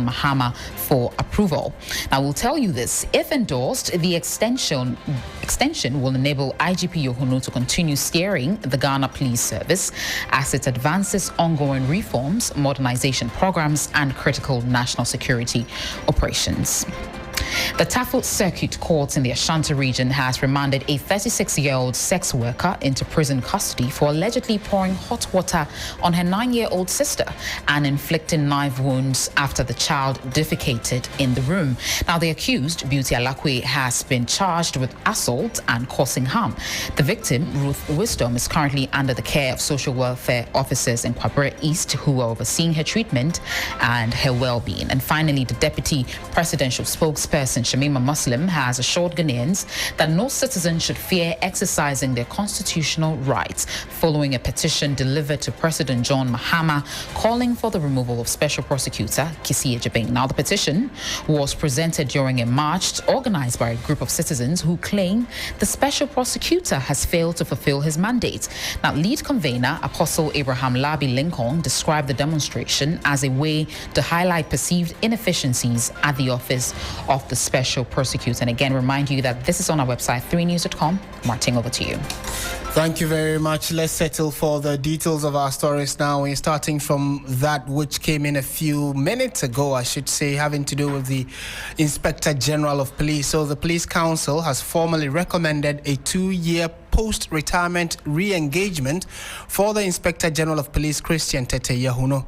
John Mahama for approval. Now, we'll tell you this. If endorsed, the extension will enable IGP Yohuno to continue steering the Ghana Police Service as it advances ongoing reforms, modernization programs, and critical national security operations. The Tafut Circuit Court in the Ashanti region has remanded a 36-year-old sex worker into prison custody for allegedly pouring hot water on her 9-year-old sister and inflicting knife wounds after the child defecated in the room. Now, the accused, Beauty Alakwe, has been charged with assault and causing harm. The victim, Ruth Wisdom, is currently under the care of social welfare officers in Kwabre East who are overseeing her treatment and her well-being. And finally, the deputy presidential spokesperson, Shamima Muslim, has assured Ghanaians that no citizen should fear exercising their constitutional rights following a petition delivered to President John Mahama calling for the removal of Special Prosecutor Kisi Ejebeng. Now, the petition was presented during a march organized by a group of citizens who claim the Special Prosecutor has failed to fulfill his mandate. Now, lead convener Apostle Abraham Labi Lincoln described the demonstration as a way to highlight perceived inefficiencies at the office of the Special Prosecutor. And again, remind you that this is on our website, 3news.com. Martin, over to you. Thank you very much. Let's settle for the details of our stories now. We're starting from that which came in a few minutes ago, I should say, having to do with the Inspector General of Police. So the Police Council has formally recommended a 2-year post-retirement re-engagement for the Inspector General of Police, Christian Tete Yahuno.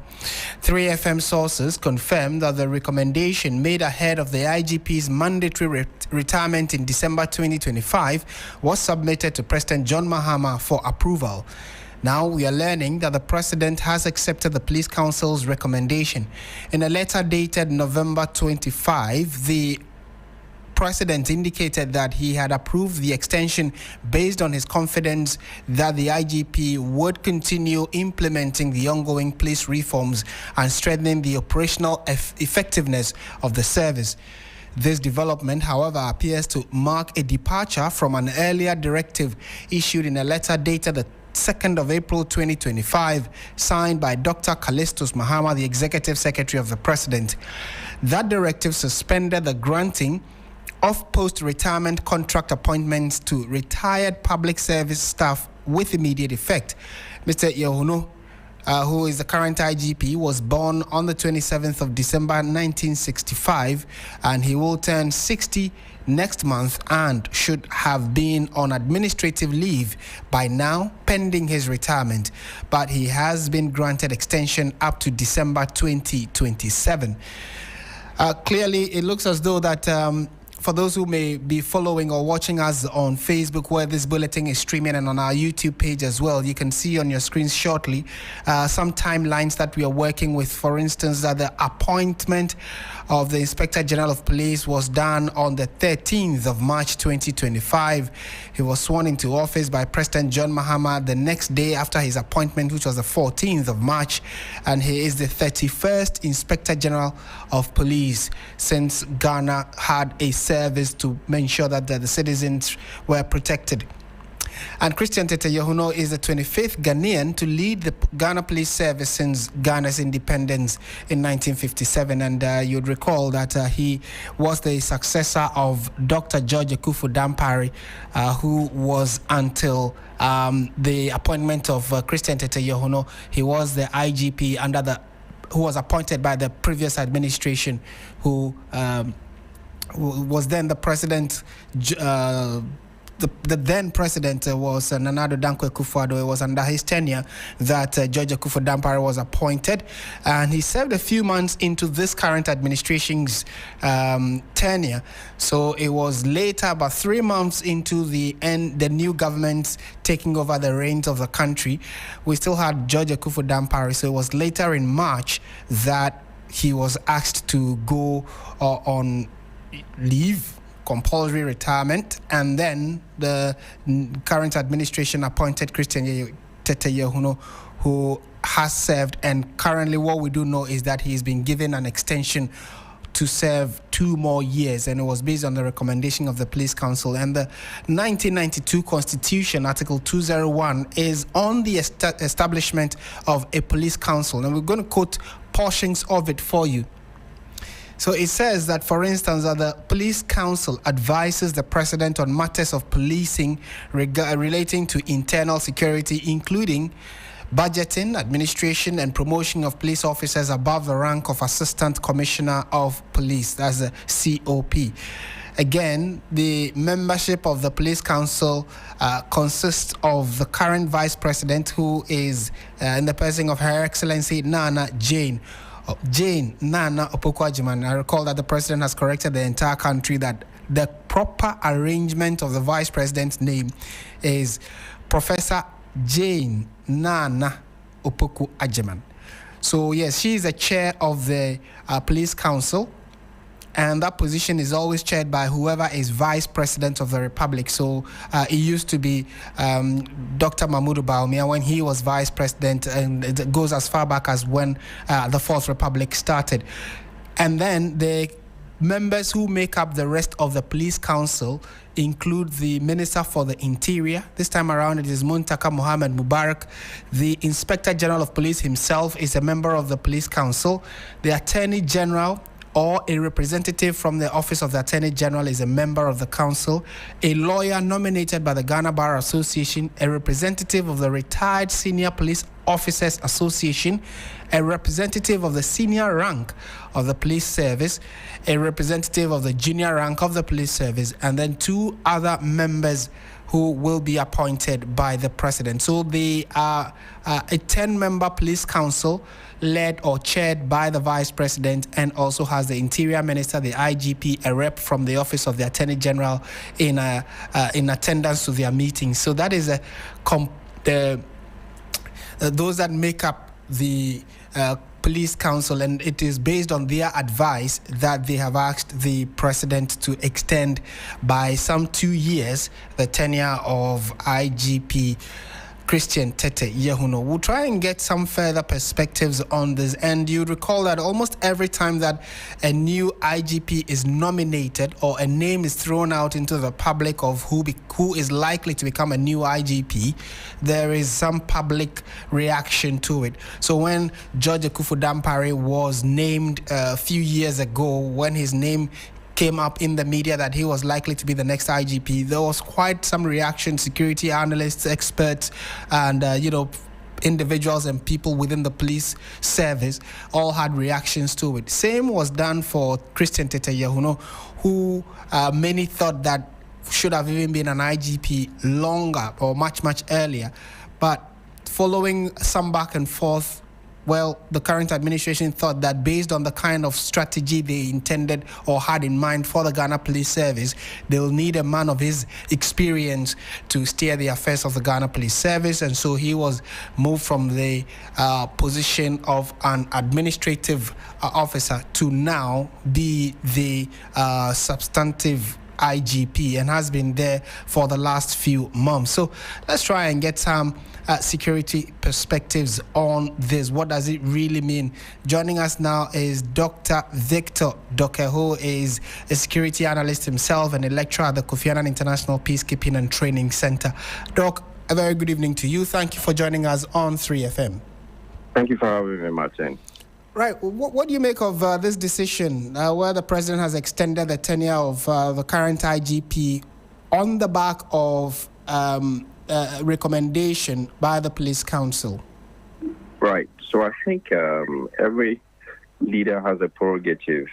3FM sources confirmed that the recommendation made ahead of the IGP's mandatory retirement in December 2025 was submitted to President John Mahama for approval. Now we are learning that the President has accepted the Police Council's recommendation. In a letter dated November 25, the President indicated that he had approved the extension based on his confidence that the IGP would continue implementing the ongoing police reforms and strengthening the operational effectiveness of the service. This development, however, appears to mark a departure from an earlier directive issued in a letter dated the 2nd of April 2025, signed by Dr. Callistus Mahama, the Executive Secretary of the President. That directive suspended the granting of post-retirement contract appointments to retired public service staff with immediate effect. Mr. Yahuno, who is the current IGP, was born on the 27th of December 1965, and he will turn 60 next month and should have been on administrative leave by now, pending his retirement. But he has been granted extension up to December 2027. Clearly, it looks as though that for those who may be following or watching us on Facebook, where this bulletin is streaming, and on our YouTube page as well, you can see on your screens shortly some timelines that we are working with. For instance, that the appointment of the Inspector General of Police was done on the 13th of March 2025. He was sworn into office by President John Mahama the next day after his appointment, which was the 14th of March, and he is the 31st Inspector General of Police since Ghana had a service to make sure that the citizens were protected. And Christian Tete Yahuno is the 25th Ghanaian to lead the Ghana Police Service since Ghana's independence in 1957. And you'd recall that he was the successor of Dr. George Akufo-Dampare, who was until the appointment of Christian Tete Yahuno. He was the IGP who was appointed by the previous administration, who was then the president. The then president was Nana Addo Dankwa Akufo-Addo. It was under his tenure that George Akufo-Dampare was appointed, and he served a few months into this current administration's tenure. So it was later, about 3 months into the new government taking over the reins of the country, we still had George Akufo-Dampare. So it was later in March that he was asked to go on leave, compulsory retirement, and then the current administration appointed Christian Tete Yahuno, who has served, and currently what we do know is that he's been given an extension to serve 2 more years, and it was based on the recommendation of the Police Council. And the 1992 Constitution, Article 201, is on the establishment of a Police Council, and we're going to quote portions of it for you. So it says that, for instance, that the Police Council advises the President on matters of policing relating to internal security, including budgeting, administration, and promotion of police officers above the rank of Assistant Commissioner of Police. That's the COP. Again, the membership of the Police Council consists of the current Vice President, who is in the person of Her Excellency Nana Jane Nana Opoku-Agyeman. I recall that the President has corrected the entire country that the proper arrangement of the Vice President's name is Professor Jane Nana Opoku-Agyeman. So yes, she is the chair of the Police Council, and that position is always chaired by whoever is Vice President of the Republic. So it used to be Dr. Mahmoud Bawumia when he was Vice President, and it goes as far back as when the Fourth Republic started. And then the members who make up the rest of the Police Council include the Minister for the Interior. This time around, it is Muntaka Mohammed Mubarak. The Inspector General of Police himself is a member of the Police Council. The Attorney General or a representative from the Office of the Attorney General is a member of the council. A lawyer nominated by the Ghana Bar Association, a representative of the Retired Senior Police Officers Association, a representative of the senior rank of the police service, a representative of the junior rank of the police service, and then 2 other members who will be appointed by the President. So they are a 10-member police council led or chaired by the Vice President, and also has the Interior Minister, the IGP, a rep from the Office of the Attorney General in attendance to their meetings. So that is those that make up the Police Council, and it is based on their advice that they have asked the President to extend by some 2 years the tenure of IGP Christian Tete Yehuno. We'll try and get some further perspectives on this. And you recall that almost every time that a new IGP is nominated or a name is thrown out into the public of who is likely to become a new IGP, there is some public reaction to it. So when George Akufu-Dampare was named a few years ago, when his name came up in the media that he was likely to be the next IGP, there was quite some reaction. Security analysts, experts, and individuals and people within the police service all had reactions to it. Same was done for Christian Tete Yehuno, who many thought that should have even been an IGP longer or much earlier. But following some back and forth, well, the current administration thought that based on the kind of strategy they intended or had in mind for the Ghana Police Service, they will need a man of his experience to steer the affairs of the Ghana Police Service. And so he was moved from the position of an administrative officer to now be the substantive IGP, and has been there for the last few months. So let's try and get some security perspectives on this. What does it really mean? Joining us now is Dr. Victor Doke, who is a security analyst himself and a lecturer at the Kofi Annan International Peacekeeping and Training Center. Doc, a very good evening to you. Thank you for joining us on 3FM. Thank you for having me, Martin. Right. What do you make of this decision where the President has extended the tenure of the current IGP on the back of recommendation by the Police Council? Right. So I think every leader has a prerogative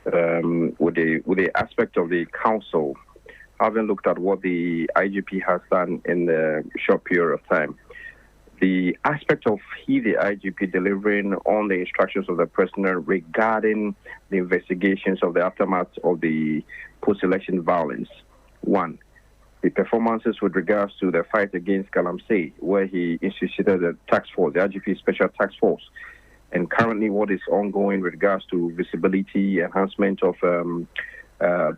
with the aspect of the council, having looked at what the IGP has done in the short period of time. The aspect of the IGP delivering on the instructions of the President regarding the investigations of the aftermath of the post-election violence. 1, the performances with regards to the fight against Galamsey, where he instituted the task force, the IGP Special Task Force, and currently what is ongoing with regards to visibility, enhancement of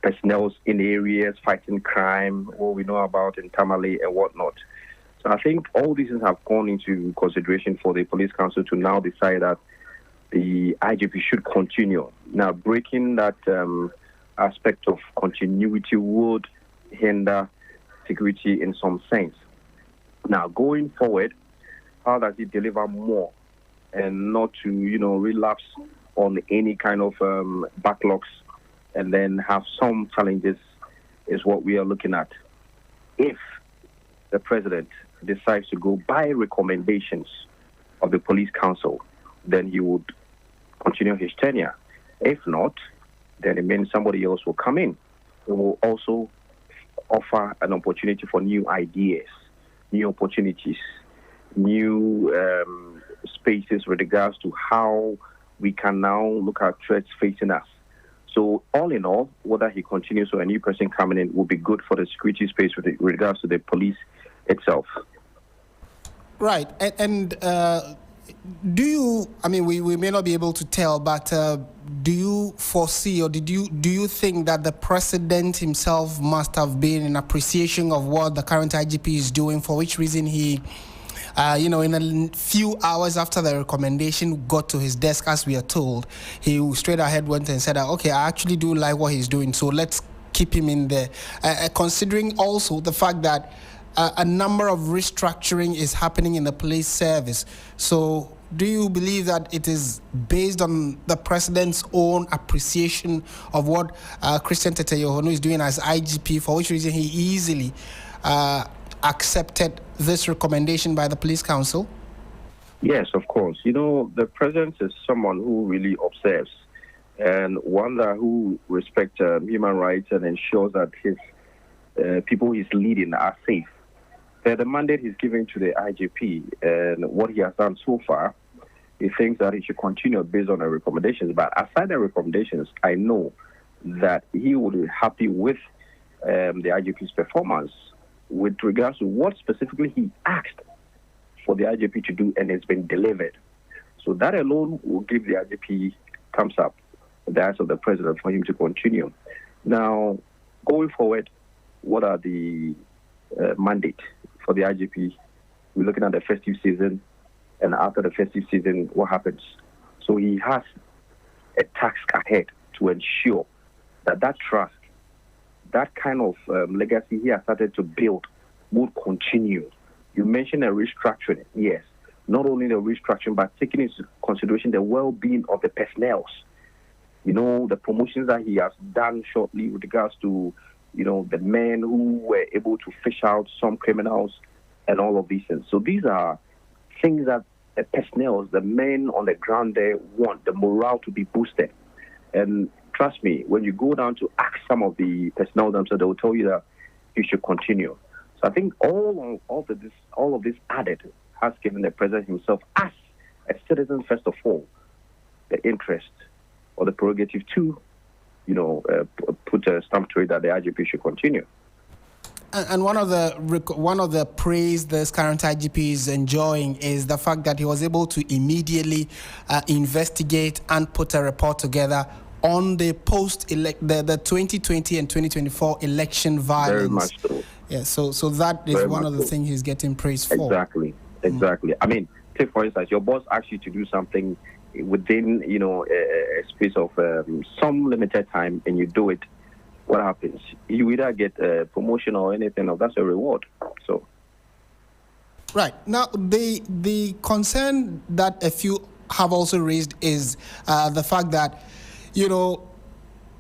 personnel in areas, fighting crime, what we know about in Tamale and whatnot. So I think all these things have gone into consideration for the Police Council to now decide that the IGP should continue. Now, breaking that aspect of continuity would hinder security in some sense. Now, going forward, how does it deliver more and not to, relapse on any kind of backlogs and then have some challenges is what we are looking at. If the president decides to go by recommendations of the police council, then he would continue his tenure. If not, then it means somebody else will come in. It will also offer an opportunity for new ideas, new opportunities, new spaces with regards to how we can now look at threats facing us. So all in all, whether he continues or a new person coming in will be good for the security space with regards to the police itself. Right. And do you, I mean, we may not be able to tell, but do you foresee or do you think that the president himself must have been in appreciation of what the current IGP is doing, for which reason he, in a few hours after the recommendation got to his desk, as we are told, he straight ahead went and said, okay, I actually do like what he's doing, so let's keep him in there. Considering also the fact that a number of restructuring is happening in the police service. So do you believe that it is based on the president's own appreciation of what Christian Tete-Yohonu is doing as IGP, for which reason he easily accepted this recommendation by the police council? Yes, of course. The president is someone who really observes and one that who respects human rights and ensures that his people he's leading are safe. The mandate he's giving to the IGP and what he has done so far, he thinks that he should continue based on the recommendations. But aside the recommendations, I know that he would be happy with the IGP's performance with regards to what specifically he asked for the IGP to do and it's been delivered. So that alone will give the IGP thumbs up, the eyes of the president, for him to continue. Now, going forward, what are the mandate for the IGP? We're looking at the festive season, and after the festive season, what happens? So he has a task ahead to ensure that trust, that kind of legacy he has started to build will continue. You mentioned a restructuring. Yes, not only the restructuring, but taking into consideration the well-being of the personnel. The promotions that he has done shortly with regards to the men who were able to fish out some criminals and all of these things. So these are things that the personnel, the men on the ground there want, the morale to be boosted. And trust me, when you go down to ask some of the personnel themselves, they will tell you that you should continue. So I think all of this added has given the president himself, as a citizen, first of all, the interest or the prerogative to put a stamp to it that the IGP should continue. And one of the praise this current IGP is enjoying is the fact that he was able to immediately investigate and put a report together on the the 2020 and 2024 election violence. Very much so. Yeah, so that is one of the things he's getting praise for. Exactly. I mean, take for instance, your boss asks you to do something within a space of some limited time, and you do it. What happens? You either get a promotion or anything, or that's a reward. So, right now, the concern that a few have also raised is the fact that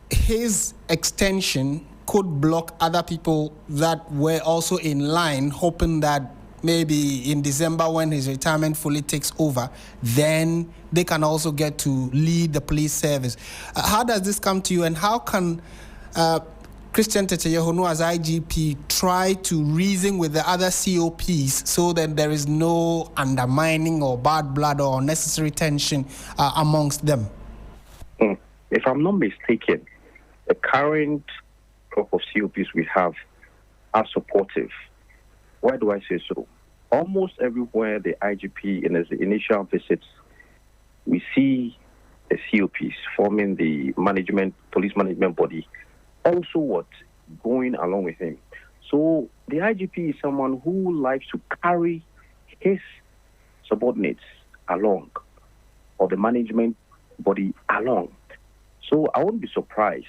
his extension could block other people that were also in line, hoping that maybe in December, when his retirement fully takes over, then they can also get to lead the police service. How does this come to you, and how can Christian Tete-Yohonu as IGP try to reason with the other COPs so that there is no undermining or bad blood or unnecessary tension amongst them? If I'm not mistaken, the current crop of COPs we have are supportive. Why do I say so? Almost everywhere the IGP in his initial visits, we see the COPs forming the police management body, also going along with him. So the IGP is someone who likes to carry his subordinates along, or the management body along. So I wouldn't be surprised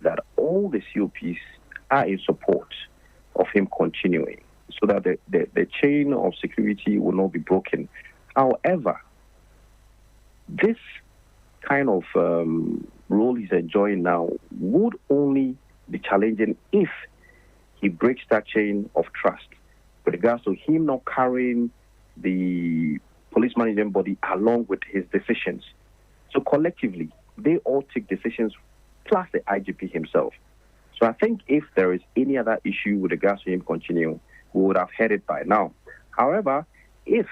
that all the COPs are in support of him continuing, so that the chain of security will not be broken. However, this kind of role he's enjoying now would only be challenging if he breaks that chain of trust with regards to him not carrying the police management body along with his decisions. So collectively, they all take decisions, plus the IGP himself. So I think if there is any other issue with regards to him continuing, we would have heard it by now. However, if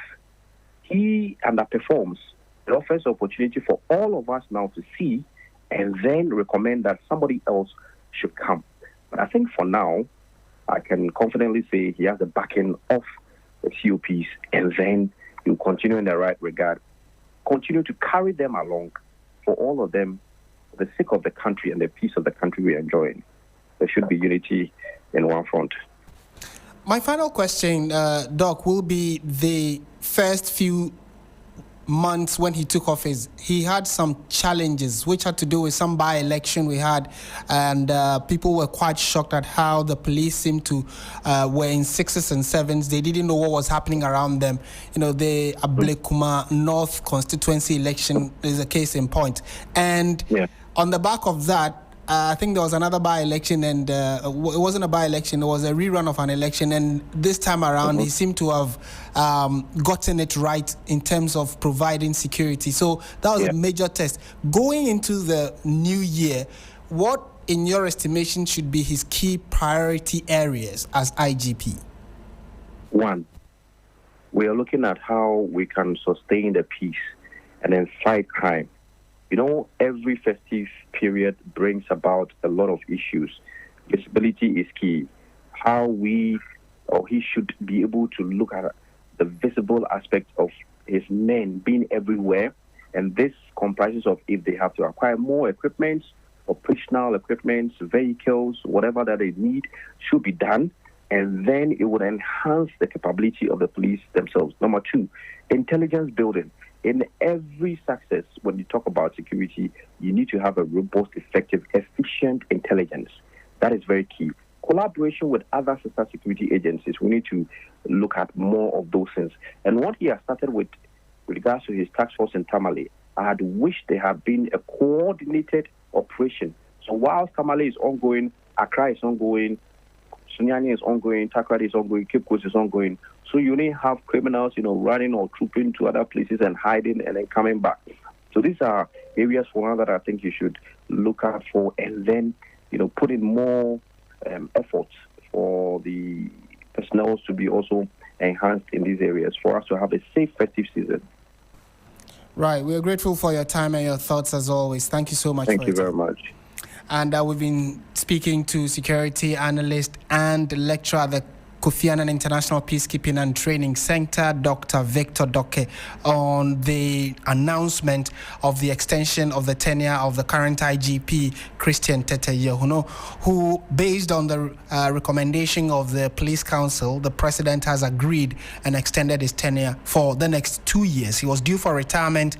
he underperforms, it offers opportunity for all of us now to see and then recommend that somebody else should come. But I think for now, I can confidently say he has the backing of the COPs, and then he'll continue in the right regard, continue to carry them along for all of them, for the sake of the country and the peace of the country we're enjoying. There should be unity in one front. My final question, Doc, will be the first few months when he took office. He had some challenges which had to do with some by-election we had, and people were quite shocked at how the police seemed to were in 6s and 7s. They didn't know what was happening around them. You know, the Ablekuma North constituency election is a case in point. And on the back of that, I think there was another by-election, and it wasn't a by-election, it was a rerun of an election, and this time around he seemed to have gotten it right in terms of providing security. So that was a major test. Going into the new year, what, in your estimation, should be his key priority areas as IGP? One, we are looking at how we can sustain the peace and then fight crime. You know, every festive period brings about a lot of issues. Visibility is key. How we or he should be able to look at the visible aspect of his men being everywhere. And this comprises of if they have to acquire more equipment, operational equipment, vehicles, whatever that they need should be done. And then it would enhance the capability of the police themselves. Number two, intelligence building. In every success, when you talk about security, you need to have a robust, effective, efficient intelligence. That is very key. Collaboration with other sister security agencies, we need to look at more of those things. And what he has started with regards to his task force in Tamale, I had wished there had been a coordinated operation. So while Tamale is ongoing, Accra is ongoing, Sunyani is ongoing, Takrady is ongoing, Cape Coast is ongoing. So you only have criminals, running or trooping to other places and hiding and then coming back. So these are areas for one that I think you should look out for, and then, put in more efforts for the personnel to be also enhanced in these areas for us to have a safe festive season. Right. We are grateful for your time and your thoughts as always. Thank you so much. Thank you very much. And we've been speaking to security analyst and lecturer at the Kofi Annan International Peacekeeping and Training Center, Dr. Victor Doke, on the announcement of the extension of the tenure of the current IGP, Christian Tete Yehuno, who, based on the recommendation of the Police Council, the President has agreed and extended his tenure for the next 2 years. He was due for retirement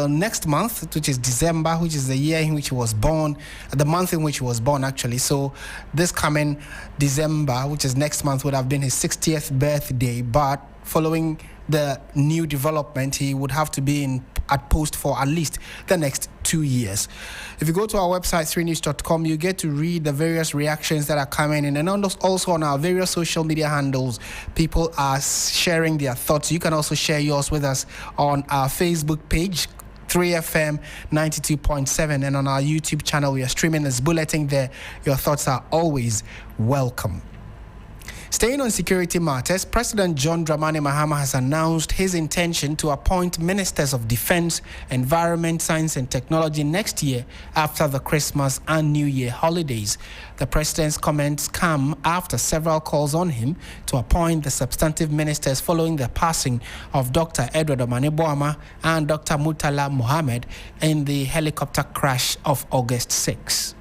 next month, which is December, which is the year in which he was born, the month in which he was born, actually. So this coming December, which is next month, would have been his 60th birthday, but following the new development, he would have to be at post for at least the next 2 years. If you go to our website, 3news.com, you get to read the various reactions that are coming in, and also on our various social media handles, people are sharing their thoughts. You can also share yours with us on our Facebook page, 3FM 92.7, and on our YouTube channel. We are streaming this bulletin there. Your thoughts are always welcome. Staying on security matters, President John Dramani Mahama has announced his intention to appoint Ministers of Defense, Environment, Science and Technology next year after the Christmas and New Year holidays. The President's comments come after several calls on him to appoint the substantive ministers following the passing of Dr. Edward Omane-Boama and Dr. Murtala Mohammed in the helicopter crash of August 6.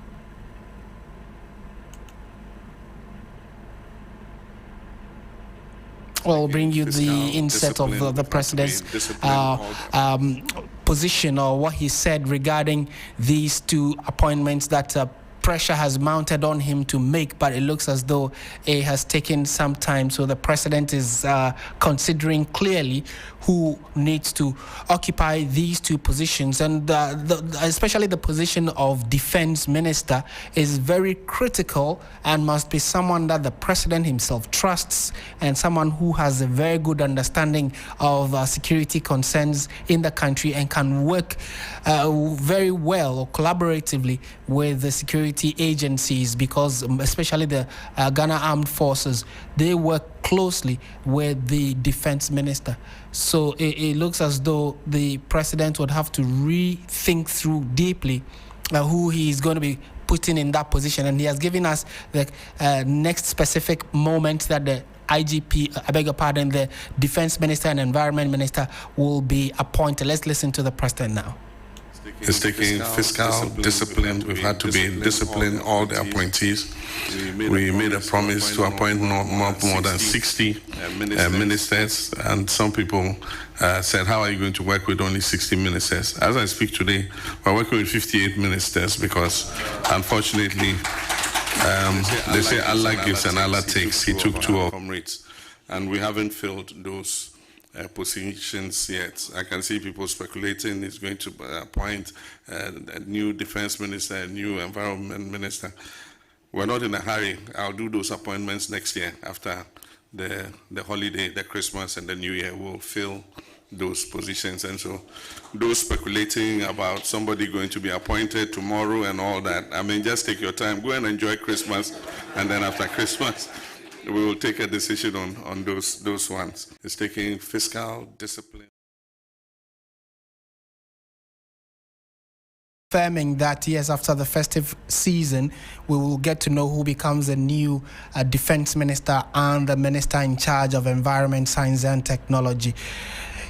We'll bring you the inset of the President's position, or what he said regarding these two appointments that pressure has mounted on him to make, but it looks as though it has taken some time. So the president is considering clearly who needs to occupy these two positions. And especially the position of defense minister is very critical and must be someone that the president himself trusts and someone who has a very good understanding of security concerns in the country and can work very well or collaboratively with the security agencies, because especially the Ghana Armed Forces, they work closely with the defense minister. So it looks as though the president would have to rethink through deeply who he is going to be putting in that position. And he has given us the next specific moment that the IGP, I beg your pardon, the defense minister and environment minister will be appointed. Let's listen to the president now. It's taking fiscal discipline. We've had to be disciplined, all the appointees. We made a promise to appoint not more than 60 ministers, and some people said, how are you going to work with only 60 ministers? As I speak today, we're working with 58 ministers because, unfortunately, they say Allah gives and Allah takes. He took two of comrades, and we haven't filled those positions yet. I can see people speculating he's going to appoint a new defense minister, a new environment minister. We're not in a hurry. I'll do those appointments next year after the holiday, the Christmas and the New Year. We'll fill those positions. And so those speculating about somebody going to be appointed tomorrow and all that, I mean, just take your time, go and enjoy Christmas, and then after Christmas we will take a decision on those ones. It's taking fiscal discipline. Confirming that, yes, after the festive season, we will get to know who becomes the new defense minister and the minister in charge of environment, science and technology.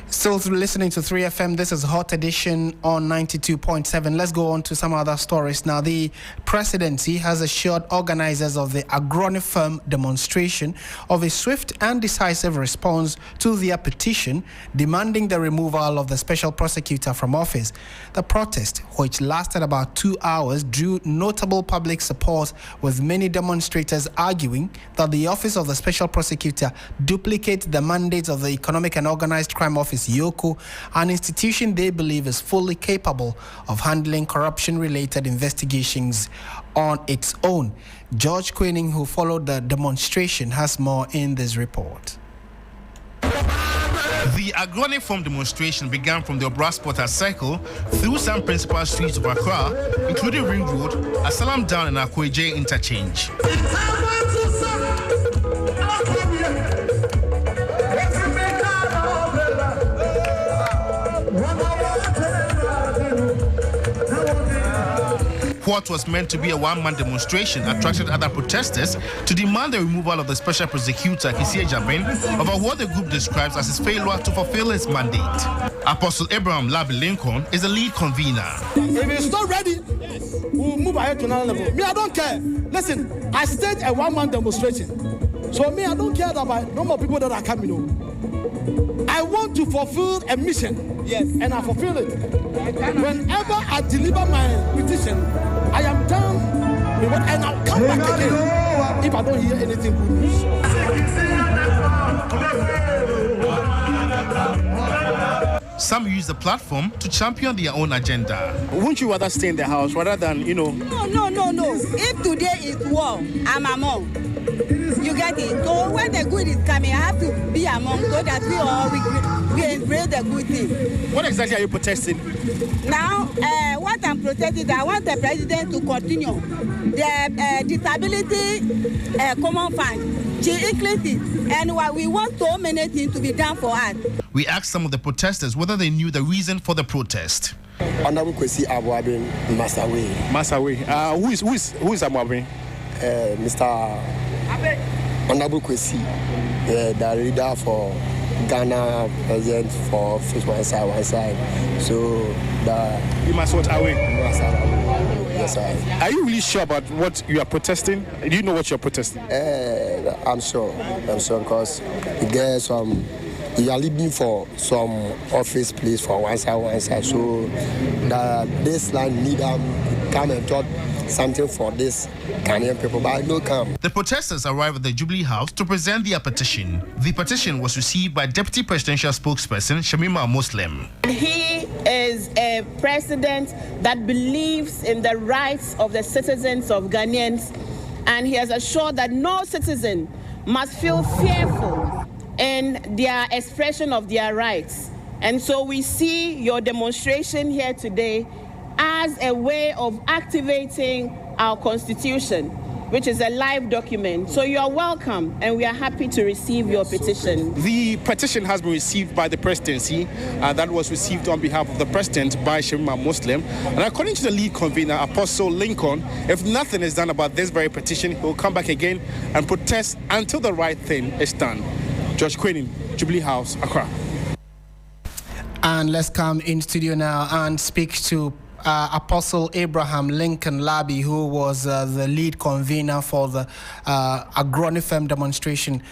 Still listening to 3FM, this is Hot Edition on 92.7. Let's go on to some other stories. Now, the presidency has assured organizers of the Agronifirm demonstration of a swift and decisive response to their petition demanding the removal of the special prosecutor from office. The protest, which lasted about 2 hours, drew notable public support, with many demonstrators arguing that the office of the special prosecutor duplicates the mandates of the Economic and Organized Crime Office, YOCO, an institution they believe is fully capable of handling corruption-related investigations on its own. George Queening, who followed the demonstration, has more in this report. The Agronifirm demonstration began from the Obra Sporters Circle through some principal streets of Accra, including Ring Road, Asalam Down and Akweje Interchange. What was meant to be a one-man demonstration attracted other protesters to demand the removal of the special prosecutor, Asiedu-Dartey, over what the group describes as his failure to fulfill his mandate. Apostle Abraham Labi Lincoln is the lead convener. If it's not ready, we'll move ahead to another level. Me, I don't care. Listen, I staged a one-man demonstration. So me, I don't care about no more people that are coming home. I want to fulfill a mission, yes, and I fulfill it. Whenever I deliver my petition, I am done with what, and I'll come back again if I don't hear anything good news. Some use the platform to champion their own agenda. Won't you rather stay in the house rather than, No. If today is war, I'm among. You get it? So when the good is coming, I have to be among so that we embrace the good thing. What exactly are you protesting? Now, what I'm protesting, I want the president to continue the disability common fund. She increased it, and we want so many things to be done for us. We asked some of the protesters whether they knew the reason for the protest. Honorable Kwesi Abuabin Masawe. Who is Abuabin? Mr. Honorable Kwesi, the leader for Ghana president for Fish One Side. So you must what away? Yes, sir. Are you really sure about what you are protesting? Do you know what you're protesting? I'm sure because there's you are leaving for some office place for one side. So this land need come and talk something for this Ghanaian people, but I don't come. The protesters arrived at the Jubilee House to present their petition. The petition was received by Deputy Presidential Spokesperson Shamima Muslim. He is a president that believes in the rights of the citizens of Ghanaians, and he has assured that no citizen must feel fearful in their expression of their rights. And so we see your demonstration here today as a way of activating our constitution, which is a live document. So you are welcome, and we are happy to receive your petition. The petition has been received by the presidency. That was received on behalf of the president by Shamima Muslim. And according to the lead convener, Apostle Lincoln, if nothing is done about this very petition, he will come back again and protest until the right thing is done. George Queening, Jubilee House, Accra. And let's come in studio now and speak to Apostle Abraham Lincoln Labi, who was the lead convener for the Agronifem demonstration.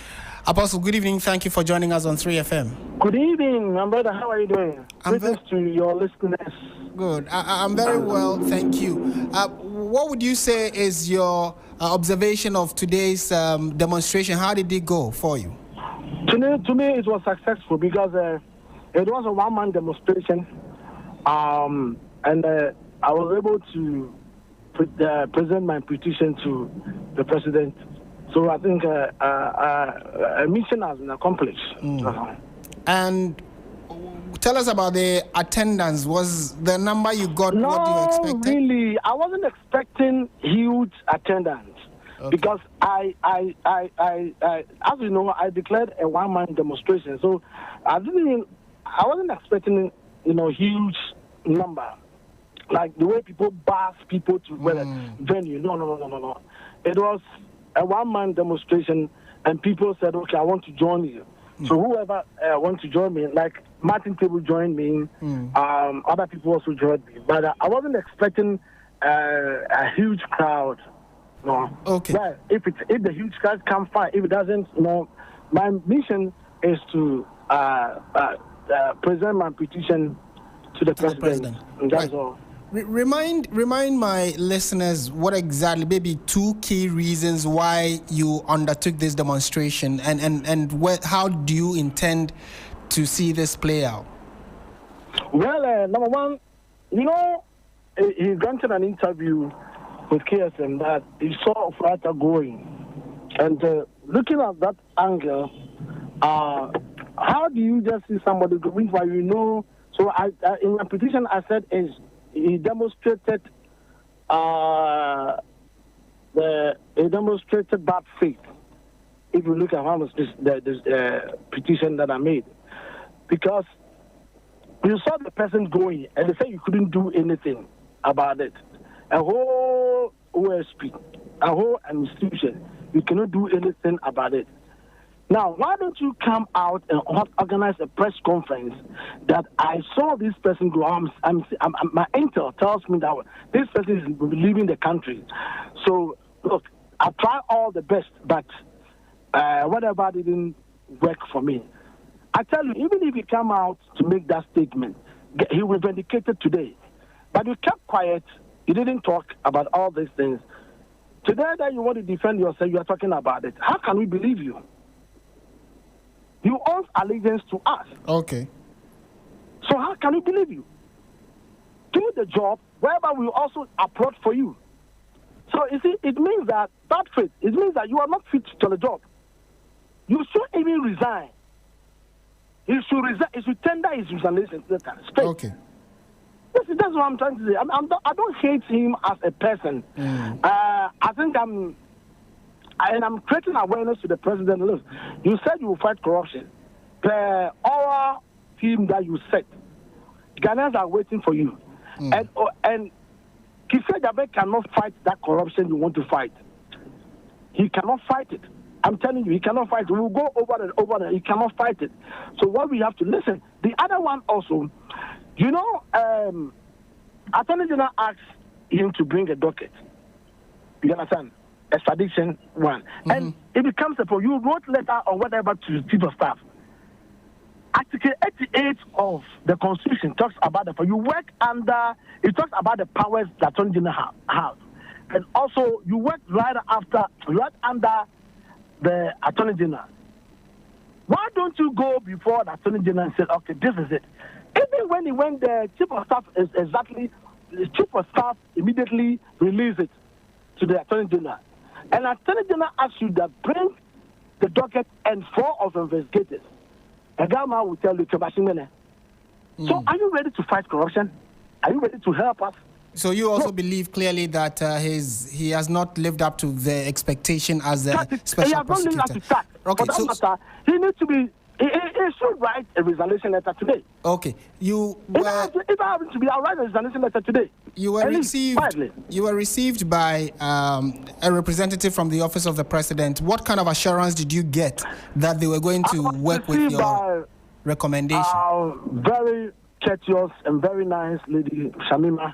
Apostle, good evening. Thank you for joining us on 3FM. Good evening, my brother. How are you doing? Greetings to your listeners. Good. I'm very well, thank you. What would you say is your observation of today's demonstration? How did it go for you? To me, it was successful because it was a one-man demonstration, and I was able to present my petition to the president. So I think a mission has been accomplished. And tell us about the attendance. Was the number you got what you expected? No, really. I wasn't expecting huge attendance. Okay. Because I, as you know, I declared a one-man demonstration. So I wasn't expecting, huge number. Like the way people bus people to venue. No. It was a one-man demonstration, and people said, okay, I want to join you. So whoever wants to join me, like Martin Table joined me, other people also joined me. But I wasn't expecting a huge crowd. No. Okay. Well, if the huge crowd come fine, if it doesn't, my mission is to present my petition to the president. And that's all. Remind my listeners what exactly, maybe two key reasons why you undertook this demonstration, and how do you intend to see this play out? Well, number one, he granted an interview with KSM that he saw Flutter going. And looking at that angle, how do you just see somebody going while So I in my petition, I said he demonstrated bad faith. If you look at how much the petition that I made, because you saw the person going and they said you couldn't do anything about it. A whole OSP, a whole institution, you cannot do anything about it. Now, why don't you come out and organize a press conference that I saw this person go? My intel tells me that this person is leaving the country. So, look, I tried all the best, but whatever didn't work for me. I tell you, even if he come out to make that statement, he will vindicate it today. But you kept quiet. You didn't talk about all these things. Today that you want to defend yourself, you are talking about it. How can we believe you? You owe allegiance to us. Okay. So how can we believe you? Do the job whereby we also applaud for you. So you see, it means that faith. It means that you are not fit to the job. You should even resign. He should resign. He should tender his resignation to the state. Okay. That's what I'm trying to say. I don't hate him as a person. I think I'm creating awareness to the president. Look, you said you will fight corruption. The oral team that you set, Ghanaians are waiting for you. And Kisei Jabe cannot fight that corruption you want to fight. He cannot fight it. I'm telling you, he cannot fight it. We'll go over and he cannot fight it. So what we have to listen. The other one also, Attorney General asked him to bring a docket. You understand? Extradition one. And it becomes a problem. You wrote letter or whatever to the chief of staff. Article 88 of the Constitution talks about it. You work under, it talks about the powers that Attorney General has. and also you worked right under the Attorney General. Why don't you go before the Attorney General and say, okay, this is it? Even when he went there, the Chief of Staff immediately released it to the Attorney General. And Attorney General asked you to bring the docket and 4 of investigators. A Gama will tell you, So are you ready to fight corruption? Are you ready to help us? So you also believe clearly that he has not lived up to the expectation as a special prosecutor? He has not lived up to that. Okay, For that matter, he needs to be. He should write a resignation letter today. Okay, if I happen to be, I'll write a resignation letter today. You were received by a representative from the office of the president. What kind of assurance did you get that they were going to work with your recommendation? Very courteous and very nice lady, Shamima.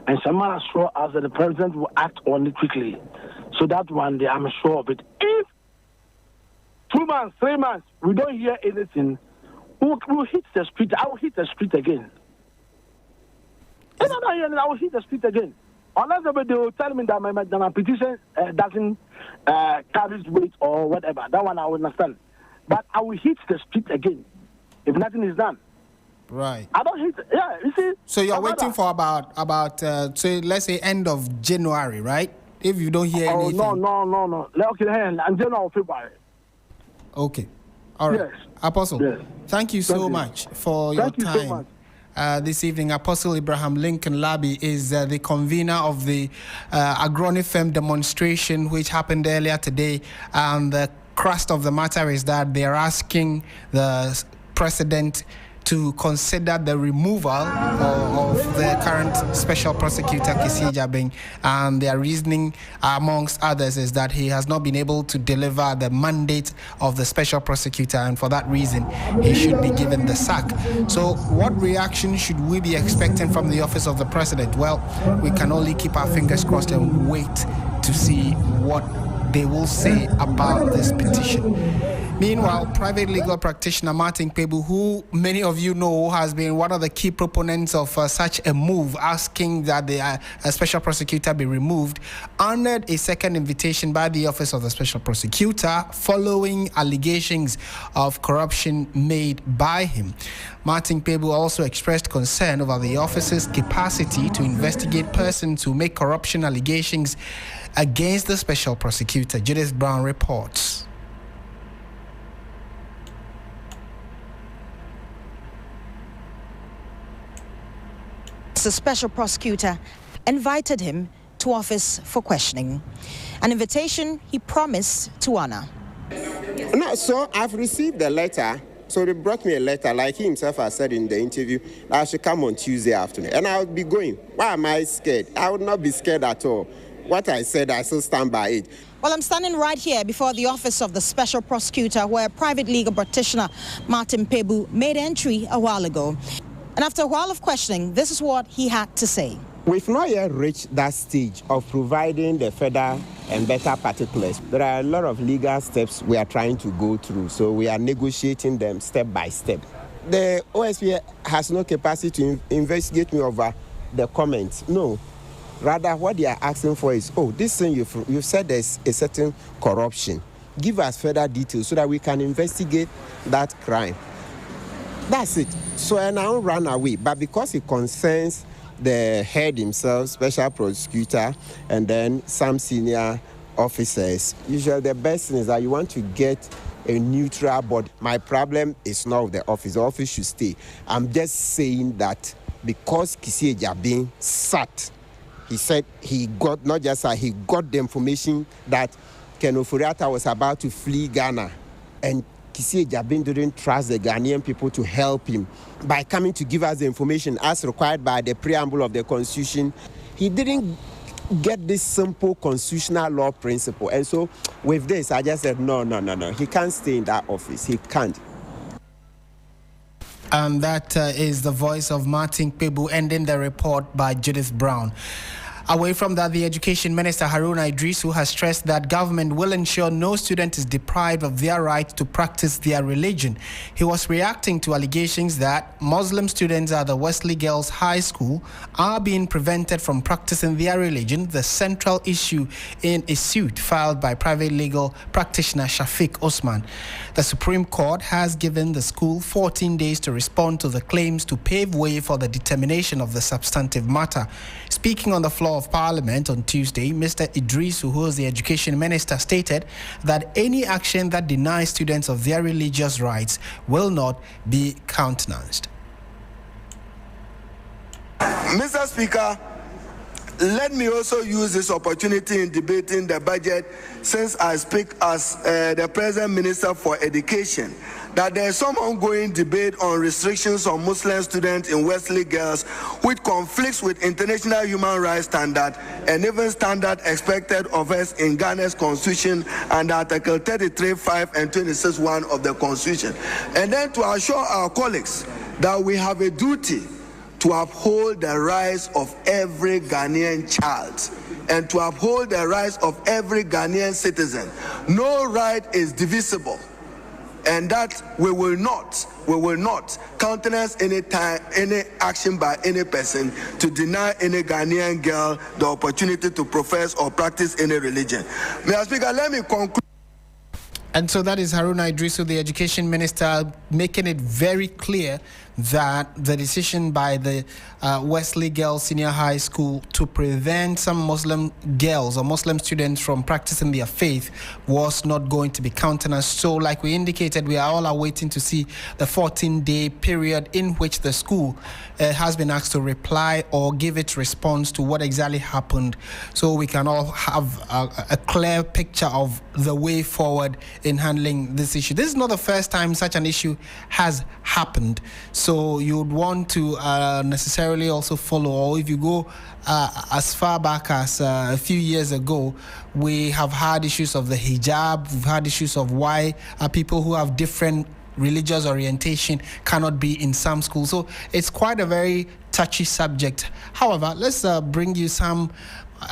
And Shamima assured us that the president will act on it quickly. So that one day, I'm sure of it. If 2 months, 3 months, we don't hear anything, we'll hit the street. I will hit the street again. If I'm not hearing, I will hit the street again. Unless they will tell me that my petition doesn't carry weight or whatever. That one I will understand. But I will hit the street again if nothing is done. Right. I don't hit. Yeah, you see. So you're waiting for about say, let's say end of January, right? If you don't hear anything. No. Okay, and January, February. Okay. All right. Yes. Apostle, yes. Thank you so much for your time. This evening, Apostle Abraham Lincoln Labi is the convener of the Agronifem demonstration, which happened earlier today. And the crust of the matter is that they're asking the president to consider the removal of the current special prosecutor, Asiedu-Dartey, and their reasoning, amongst others, is that he has not been able to deliver the mandate of the special prosecutor, and for that reason, he should be given the sack. So what reaction should we be expecting from the office of the president? Well, we can only keep our fingers crossed and wait to see what they will say about this petition. Meanwhile, private legal practitioner Martin Pebu, who many of you know has been one of the key proponents of such a move, asking that the special prosecutor be removed, honored a second invitation by the office of the special prosecutor following allegations of corruption made by him. Martin Pebu also expressed concern over the office's capacity to investigate persons who make corruption allegations against the special prosecutor. Judith Brown reports. The special prosecutor invited him to office for questioning, an invitation he promised to honor. No, so I've received the letter. So they brought me a letter, like he himself has said in the interview, I should come on Tuesday afternoon. And I would be going. Why am I scared? I would not be scared at all. What I said, I still stand by it. Well, I'm standing right here before the office of the special prosecutor, where private legal practitioner Martin Pebu made entry a while ago. And after a while of questioning, this is what he had to say. We've not yet reached that stage of providing the further and better particulars. There are a lot of legal steps we are trying to go through, so we are negotiating them step by step. The OSP has no capacity to investigate me over the comments. No. Rather, what they are asking for is, this thing you've said there's a certain corruption. Give us further details so that we can investigate that crime. That's it. So I now run away. But because it concerns the head himself, special prosecutor, and then some senior officers, usually the best thing is that you want to get a neutral body. My problem is not with the office. The office should stay. I'm just saying that because Asiedu-Dartey sat, he said he got, not just that, he got the information that Ken Ofori-Atta was about to flee Ghana. And Asiedu-Dartey didn't trust the Ghanaian people to help him by coming to give us the information as required by the preamble of the Constitution. He didn't get this simple constitutional law principle. And so with this, I just said, no. He can't stay in that office. He can't. And that is the voice of Martin Pebu, ending the report by Judith Brown. Away from that, the Education Minister Haruna Idrisu has stressed that government will ensure no student is deprived of their right to practice their religion. He was reacting to allegations that Muslim students at the Wesley Girls High School are being prevented from practicing their religion, the central issue in a suit filed by private legal practitioner Shafiq Osman. The Supreme Court has given the school 14 days to respond to the claims to pave way for the determination of the substantive matter. Speaking on the floor of Parliament on Tuesday, Mr. Idrisu, who is the Education Minister, stated that any action that denies students of their religious rights will not be countenanced. Mr. Speaker, let me also use this opportunity in debating the budget, since I speak as the present Minister for Education, that there is some ongoing debate on restrictions on Muslim students in Wesley Girls, which conflicts with international human rights standard and even standard expected of us in Ghana's Constitution under Article 33(5) and 26(1) of the Constitution. And then to assure our colleagues that we have a duty to uphold the rights of every Ghanaian child and to uphold the rights of every Ghanaian citizen. No right is divisible, and that we will not countenance any action by any person to deny any Ghanaian girl the opportunity to profess or practice any religion. Mr. Speaker, let me conclude. And so that is Haruna Idrisu, the Education Minister, making it very clear that the decision by the Wesley Girls Senior High School to prevent some Muslim girls or Muslim students from practicing their faith was not going to be countenanced. So like we indicated, we are all awaiting to see the 14-day period in which the school has been asked to reply or give its response to what exactly happened, so we can all have a clear picture of the way forward in handling this issue. This is not the first time such an issue has happened, so you would want to necessarily also follow, or if you go as far back as a few years ago, we have had issues of the hijab, we've had issues of why people who have different religious orientation cannot be in some schools. So it's quite a very touchy subject. However, let's bring you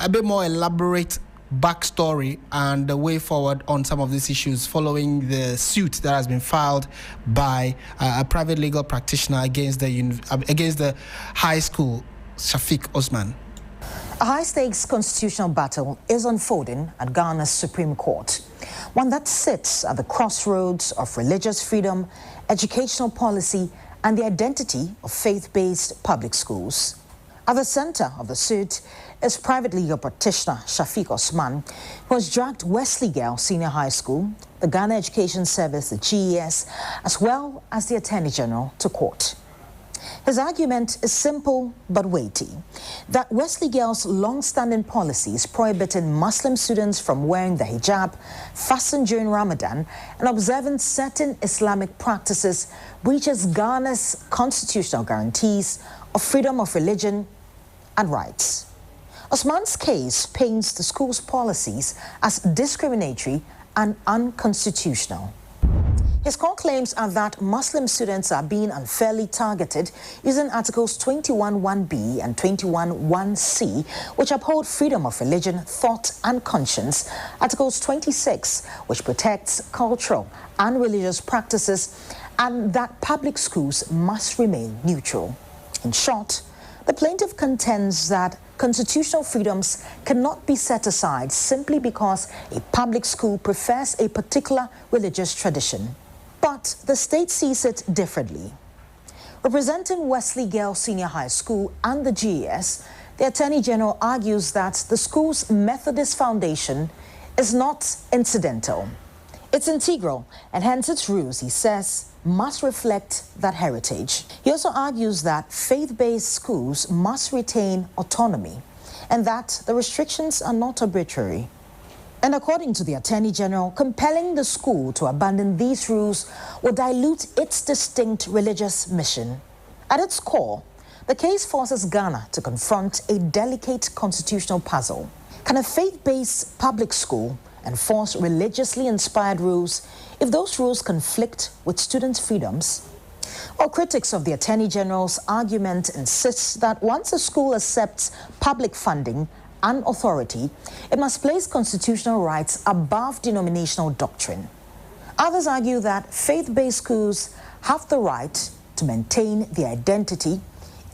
a bit more elaborate backstory and the way forward on some of these issues following the suit that has been filed by a private legal practitioner against the high school, Shafiq Osman. A high-stakes constitutional battle is unfolding at Ghana's Supreme Court, one that sits at the crossroads of religious freedom, educational policy, and the identity of faith-based public schools. At the center of the suit is private legal practitioner Shafiq Osman, who has dragged Wesley Girls Senior High School, the Ghana Education Service, the GES, as well as the Attorney General to court. His argument is simple but weighty, that Wesley Girls' long-standing policies prohibiting Muslim students from wearing the hijab, fasting during Ramadan, and observing certain Islamic practices breaches Ghana's constitutional guarantees of freedom of religion and rights. Osman's case paints the school's policies as discriminatory and unconstitutional. His core claims are that Muslim students are being unfairly targeted using Articles 21(1)(b) and 21(1)(c), which uphold freedom of religion, thought, and conscience, Articles 26, which protects cultural and religious practices, and that public schools must remain neutral. In short, the plaintiff contends that constitutional freedoms cannot be set aside simply because a public school prefers a particular religious tradition. But the state sees it differently. Representing Wesley Girls Senior High School and the GES, the Attorney General argues that the school's Methodist foundation is not incidental. It's integral, and hence its rules, he says, must reflect that heritage. He also argues that faith-based schools must retain autonomy and that the restrictions are not arbitrary. And according to the Attorney General, compelling the school to abandon these rules will dilute its distinct religious mission. At its core, the case forces Ghana to confront a delicate constitutional puzzle. Can a faith-based public school enforce religiously inspired rules if those rules conflict with students' freedoms? Well, critics of the Attorney General's argument insist that once a school accepts public funding and authority, it must place constitutional rights above denominational doctrine. Others argue that faith-based schools have the right to maintain their identity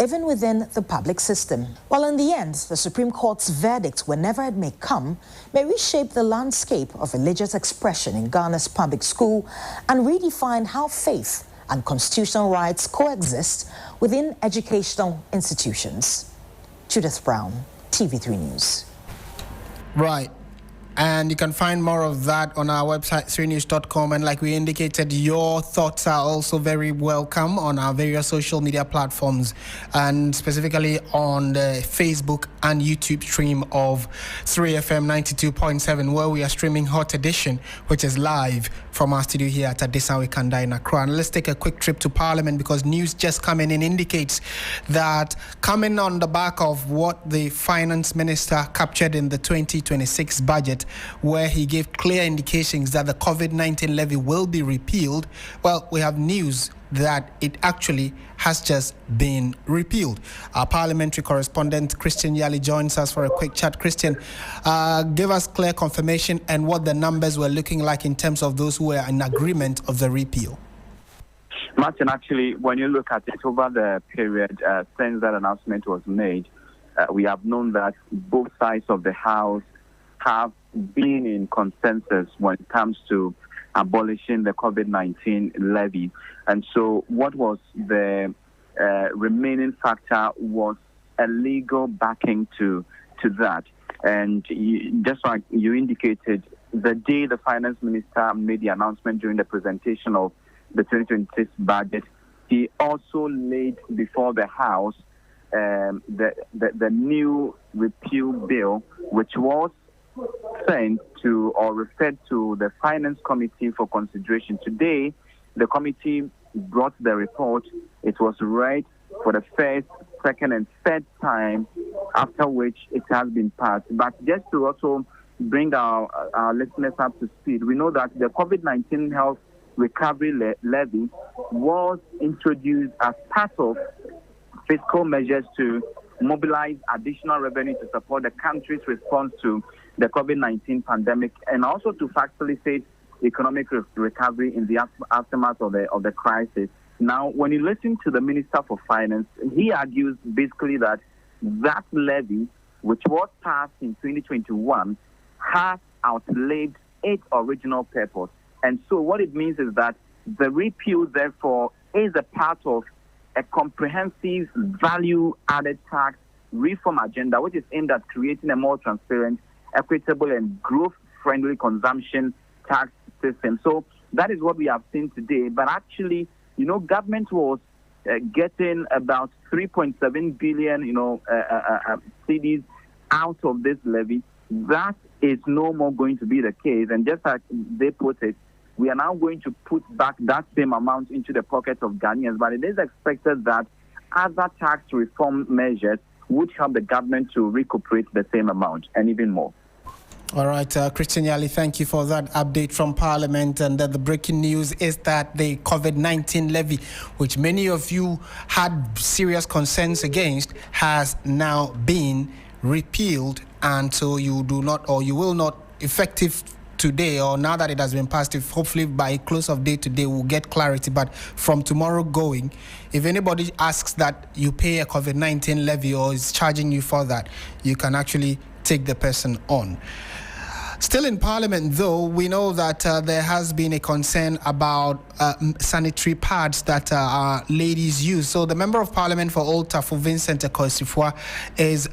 even within the public system. While in the end, the Supreme Court's verdict, whenever it may come, may reshape the landscape of religious expression in Ghana's public school and redefine how faith and constitutional rights coexist within educational institutions. Judith Brown, TV3 News. Right. And you can find more of that on our website, 3news.com. And like we indicated, your thoughts are also very welcome on our various social media platforms, and specifically on the Facebook and YouTube stream of 3FM 92.7, where we are streaming Hot Edition, which is live from our studio here at Adesawe Kanda in Accra. And let's take a quick trip to Parliament, because news just coming in indicates that, coming on the back of what the Finance Minister captured in the 2026 budget, where he gave clear indications that the COVID-19 levy will be repealed, well, we have news that it actually has just been repealed. Our parliamentary correspondent, Christian Yali, joins us for a quick chat. Christian, give us clear confirmation and what the numbers were looking like in terms of those who were in agreement of the repeal. Martin, actually, when you look at it over the period since that announcement was made, we have known that both sides of the House have been in consensus when it comes to abolishing the COVID-19 levy. And so what was the remaining factor was a legal backing to that. And just like you indicated, the day the Finance Minister made the announcement during the presentation of the 2026 budget, he also laid before the House the new repeal bill, which was sent to or referred to the Finance Committee for consideration. Today, the committee brought the report. It was read for the first, second, and third time, after which it has been passed. But just to also bring our listeners up to speed, we know that the COVID-19 health recovery levy was introduced as part of fiscal measures to mobilize additional revenue to support the country's response to the COVID-19 pandemic, and also to facilitate economic recovery in the aftermath of the crisis. Now, when you listen to the Minister for Finance, he argues basically that levy, which was passed in 2021, has outlived its original purpose. And so what it means is that the repeal, therefore, is a part of a comprehensive value-added tax reform agenda, which is aimed at creating a more transparent, equitable, and growth-friendly consumption tax system. So that is what we have seen today. But actually, government was getting about 3.7 billion, cedis out of this levy. That is no more going to be the case. And just like they put it, we are now going to put back that same amount into the pockets of Ghanaians. But it is expected that other tax reform measures would help the government to recuperate the same amount and even more. All right, Christian Yali, thank you for that update from Parliament. And the breaking news is that the COVID-19 levy, which many of you had serious concerns against, has now been repealed. And so you will not, effective today, or now that it has been passed, if hopefully by close of day today we'll get clarity. But from tomorrow going, if anybody asks that you pay a COVID-19 levy or is charging you for that, you can actually take the person on. Still in Parliament, though, we know that there has been a concern about sanitary pads that ladies use. So the Member of Parliament for Old Tafo, Vincent Ekosifwa, is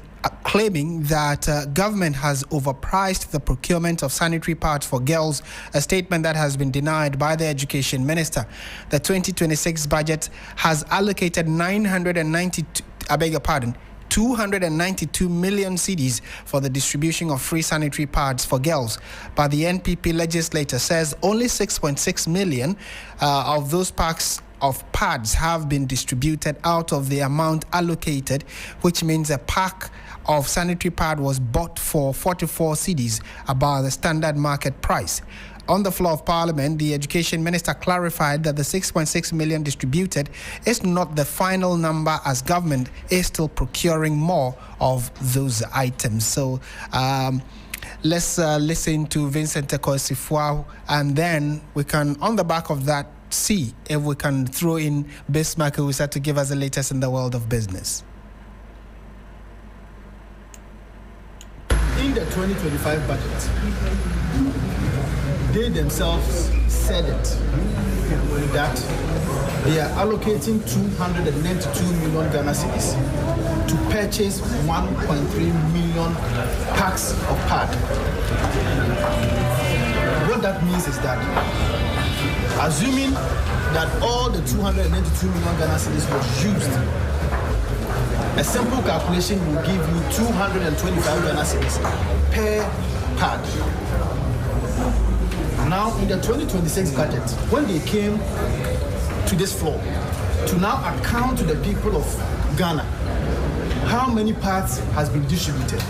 claiming that government has overpriced the procurement of sanitary pads for girls, a statement that has been denied by the Education Minister. The 2026 budget has allocated 292 million cedis for the distribution of free sanitary pads for girls. But the NPP legislator says only 6.6 million of those packs of pads have been distributed out of the amount allocated, which means a pack of sanitary pad was bought for 44 cedis, about the standard market price. On the floor of Parliament, the Education Minister clarified that the 6.6 million distributed is not the final number, as government is still procuring more of those items. So let's listen to Vincent Ekosifua, and then we can, on the back of that, see if we can throw in Bismarck Ewusa to give us the latest in the world of business. In the 2025 budget, they themselves said it, that they are allocating 292 million Ghana cedis to purchase 1.3 million packs of pad. What that means is that, assuming that all the 292 million Ghana cedis was used, a simple calculation will give you 225 Ghana cedis per pad. Now, in the 2026 budget, when they came to this floor to now account to the people of Ghana how many pads has been distributed,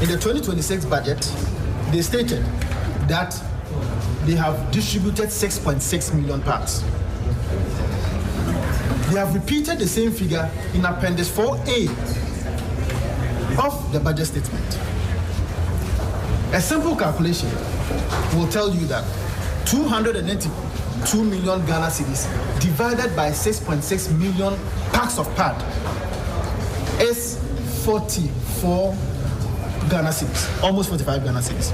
in the 2026 budget, they stated that they have distributed 6.6 million pads. They have repeated the same figure in Appendix 4A of the budget statement. A simple calculation will tell you that 292 million Ghana cedis divided by 6.6 million packs of pad is 44 Ghana cedis, almost 45 Ghana cedis.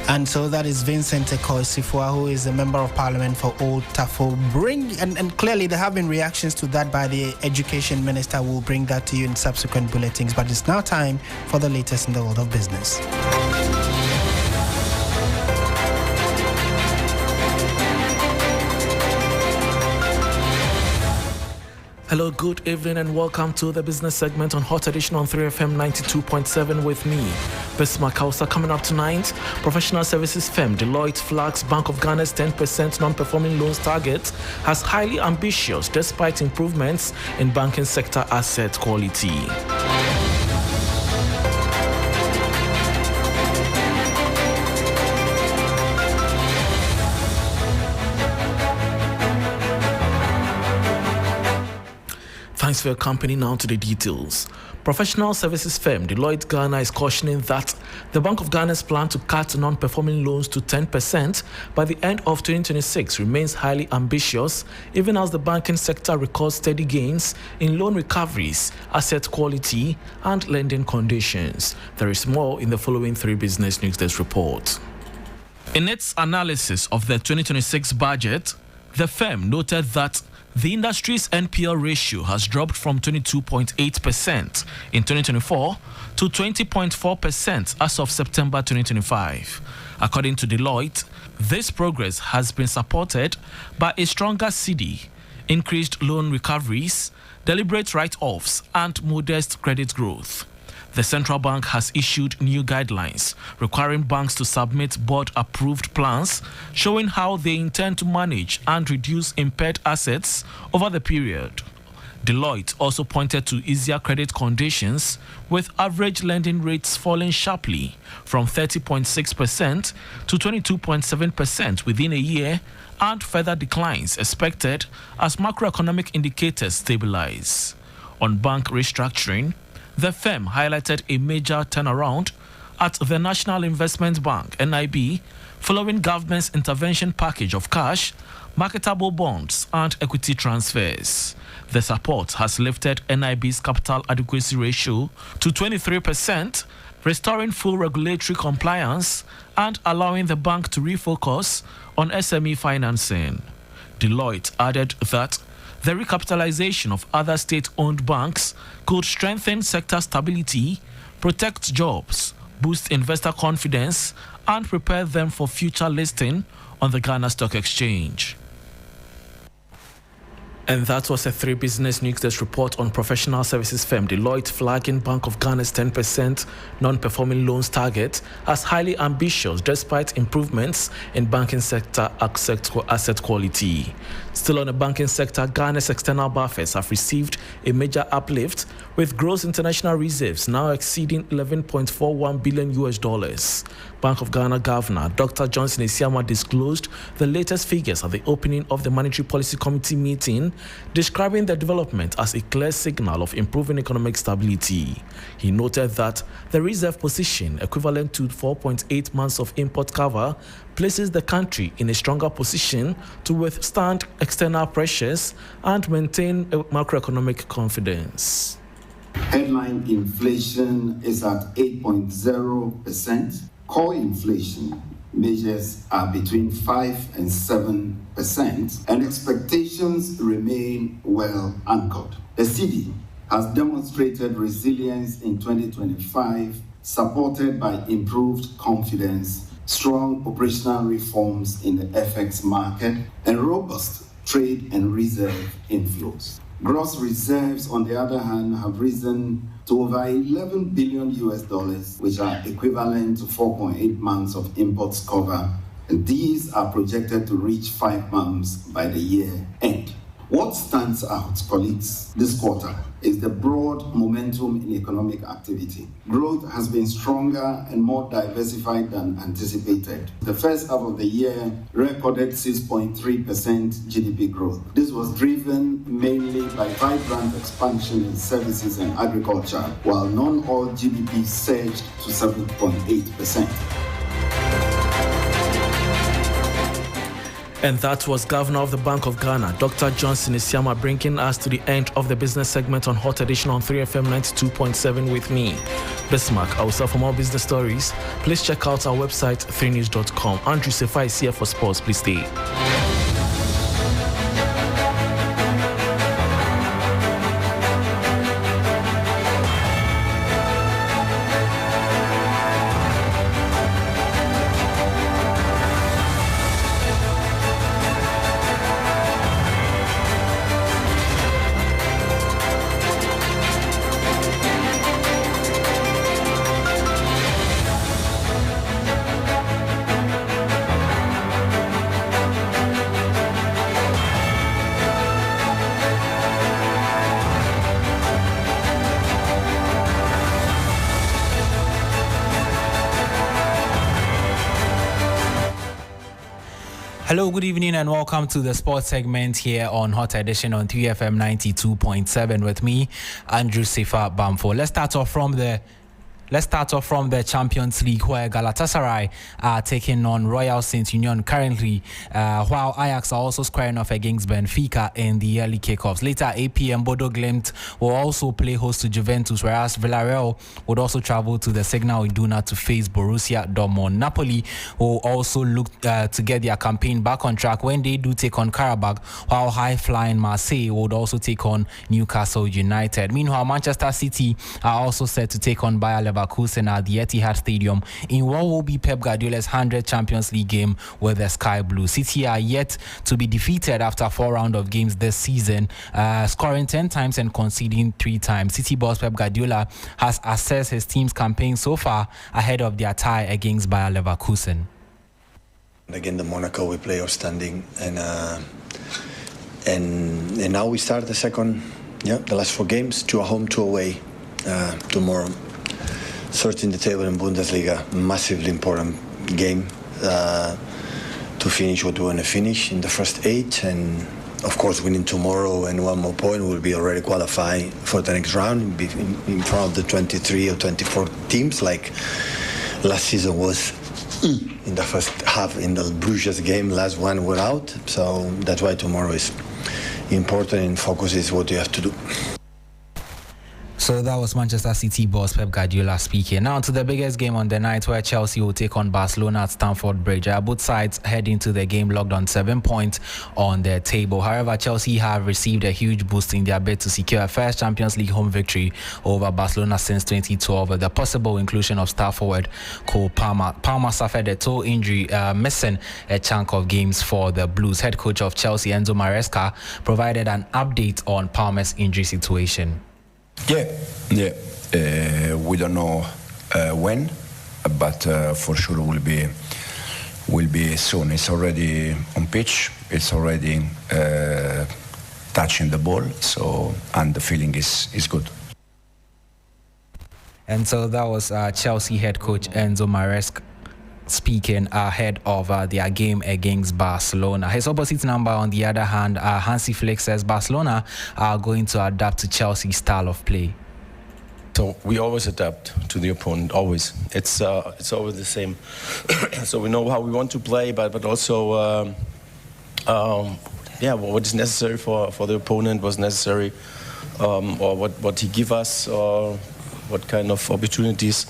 And so that is Vincent Ekosifua, who is a member of Parliament for Old Tafo. And clearly there have been reactions to that by the Education Minister. We'll bring that to you in subsequent bulletins. But it's now time for the latest in the world of business. Hello, good evening, and welcome to the business segment on Hot Edition on 3FM 92.7 with me, Bismarck Ewusa. Coming up tonight, professional services firm Deloitte flags Bank of Ghana's 10% non-performing loans target as highly ambitious despite improvements in banking sector asset quality. Thanks for your company. Now to the details. Professional services firm Deloitte Ghana is cautioning that the Bank of Ghana's plan to cut non-performing loans to 10% by the end of 2026 remains highly ambitious, even as the banking sector records steady gains in loan recoveries, asset quality, and lending conditions. There is more in the following 3 Business News Desk report. In its analysis of the 2026 budget, the firm noted that the industry's NPL ratio has dropped from 22.8% in 2024 to 20.4% as of September 2025. According to Deloitte, this progress has been supported by a stronger cedi, increased loan recoveries, deliberate write-offs, and modest credit growth. The central bank has issued new guidelines requiring banks to submit board-approved plans showing how they intend to manage and reduce impaired assets over the period. Deloitte also pointed to easier credit conditions, with average lending rates falling sharply from 30.6% to 22.7% within a year, and further declines expected as macroeconomic indicators stabilize. On bank restructuring, the firm highlighted a major turnaround at the National Investment Bank, NIB, following government's intervention package of cash, marketable bonds, and equity transfers. The support has lifted NIB's capital adequacy ratio to 23%, restoring full regulatory compliance and allowing the bank to refocus on SME financing. Deloitte added that the recapitalization of other state-owned banks could strengthen sector stability, protect jobs, boost investor confidence, and prepare them for future listing on the Ghana Stock Exchange. And that was a 3 Business News Desk report on professional services firm Deloitte flagging Bank of Ghana's 10% non-performing loans target as highly ambitious despite improvements in banking sector asset quality. Still on the banking sector, Ghana's external buffers have received a major uplift with gross international reserves now exceeding $11.41 billion. Bank of Ghana Governor Dr. Johnson Esiama disclosed the latest figures at the opening of the Monetary Policy Committee meeting, describing the development as a clear signal of improving economic stability. He noted that the reserve position, equivalent to 4.8 months of import cover, places the country in a stronger position to withstand external pressures and maintain macroeconomic confidence. Headline inflation is at 8.0%. Core inflation measures are between 5 and 7%, and expectations remain well anchored. The cedi has demonstrated resilience in 2025, supported by improved confidence, strong operational reforms in the FX market, and robust trade and reserve inflows. Gross reserves, on the other hand, have risen to over $11 billion, which are equivalent to 4.8 months of imports cover, and these are projected to reach 5 months by the year end. What stands out, colleagues, this quarter is the broad momentum in economic activity. Growth has been stronger and more diversified than anticipated. The first half of the year recorded 6.3% GDP growth. This was driven mainly by vibrant expansion in services and agriculture, while non-oil GDP surged to 7.8%. And that was Governor of the Bank of Ghana, Dr. Johnson Esiama, bringing us to the end of the business segment on Hot Edition on 3FM 92.7 with me, Bismarck. Also, for more business stories, please check out our website, 3news.com. Andrew Sefai is here for sports. Please stay. Hello, good evening, and welcome to the sports segment here on Hot Edition on 3FM 92.7 with me, Andrew Sifa Bamfo. Let's start off from the Champions League, where Galatasaray are taking on Royal Saint Union currently, while Ajax are also squaring off against Benfica in the early kickoffs. Later at 8 p.m, Bodo Glimt will also play host to Juventus, whereas Villarreal would also travel to the Signal Iduna to face Borussia Dortmund. Napoli will also look to get their campaign back on track when they do take on Karabakh, while high-flying Marseille would also take on Newcastle United. Meanwhile, Manchester City are also set to take on Bayer Leverkusen at the Etihad Stadium in what will be Pep Guardiola's 100th Champions League game with the Sky Blue. City are yet to be defeated after 4 rounds of games this season, scoring 10 times and conceding 3 times. City boss Pep Guardiola has assessed his team's campaign so far ahead of their tie against Bayer Leverkusen. Again, the Monaco we play outstanding, and now we start the last 4 games, 2 at home, 2 away tomorrow. Sorting the table in Bundesliga, massively important game to finish what we want to finish in the first 8, and of course winning tomorrow and 1 more point will be already qualified for the next round in front of the 23 or 24 teams like last season was in the first half. In the Bruges game, last one were out, so that's why tomorrow is important, and focus is what you have to do. So that was Manchester City boss Pep Guardiola speaking. Now to the biggest game on the night, where Chelsea will take on Barcelona at Stamford Bridge. Both sides head into the game locked on 7 points on the table. However, Chelsea have received a huge boost in their bid to secure a first Champions League home victory over Barcelona since 2012 with the possible inclusion of star forward Cole Palmer. Palmer suffered a toe injury, missing a chunk of games for the Blues. Head coach of Chelsea, Enzo Maresca, provided an update on Palmer's injury situation. We don't know when, but for sure will be soon. It's already on pitch. It's already touching the ball. And the feeling is good. And so that was Chelsea head coach Enzo Maresca speaking ahead of their game against Barcelona. His opposite number, on the other hand, Hansi Flick says Barcelona are going to adapt to Chelsea's style of play. So we always adapt to the opponent, always. It's always the same. So we know how we want to play, but also, what is necessary for the opponent, what's necessary, or what he give us, or what kind of opportunities,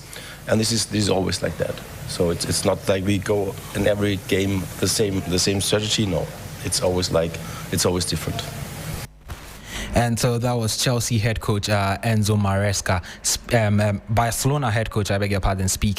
and this is always like that. So it's not like we go in every game the same strategy. No, it's always different. And so that was Chelsea head coach Enzo Maresca, Barcelona head coach, I beg your pardon, speaking.